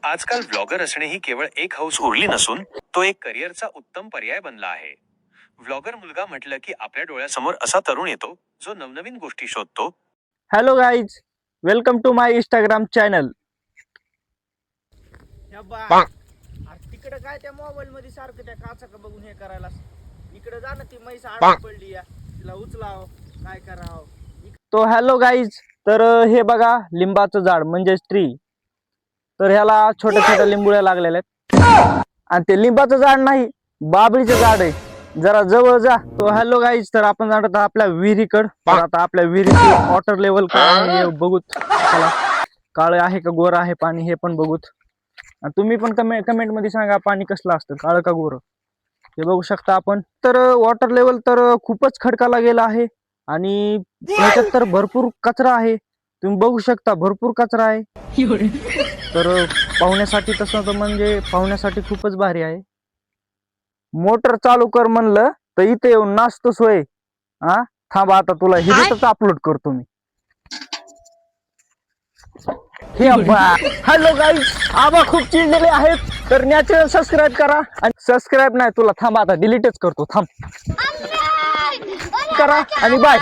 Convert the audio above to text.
आजकाल व्लॉगर असणे ही केवळ एक हौस उरली नसून तो एक करिअरचा उत्तम पर्याय बनला आहे. व्लॉगर मुलगा म्हटलं की आपल्या डोळ्यासमोर असा तरुण येतो जो नवनवीन गोष्टी शोधतो. Hello guys, welcome to my Instagram channel. तिकडे काय त्या मोबाईल मध्ये सारखं त्या काचा बघून हे करायला, इकडे जा ना, ती म्हैस आडवी पडली या, तिला उचलाव, काय कराव. तो हॅलो गाईज, तर हे बघा लिंबाचं झाड म्हणजेच ट्री. तर ह्याला छोट्या छोट्या लिंबुळ्या लागलेल्या आहेत आणि ते लिंबाचं झाड नाही, बाबळीचं झाड आहे. जरा जवळ जा. तो हॅलो गाईज, तर आपण जाणत आपल्या विहिरीकड. तर आता आपल्या विहिरीची वॉटर लेवल काय आहे हे बघूत. चला, काळ आहे का गोर आहे पाणी हे पण बघूत. आणि तुम्ही पण कमेंट मध्ये सांगा पाणी कसलं असतं, काळ का गोर, हे बघू शकता आपण. तर वॉटर लेवल तर खूपच खडकाला गेला आहे आणि त्याच्यात तर भरपूर कचरा आहे. तुम्ही बघू शकता भरपूर कचरा आहे. तर पाहुण्यासाठी तसं तर म्हणजे पाहुण्यासाठी खूपच भारी आहे. मोटर चालू कर म्हणलं तर इथे येऊन नाचतो सोय. हा, थांबा आता तुला हिरीतच अपलोड करतो मी. हॅलो गाईज, आबा खूप चिडलेले आहेत, तर नॅचरल सबस्क्राईब करा. आणि सबस्क्राईब नाही, तुला थांबा आता डिलीटच करतो, थांब करा आणि बाय.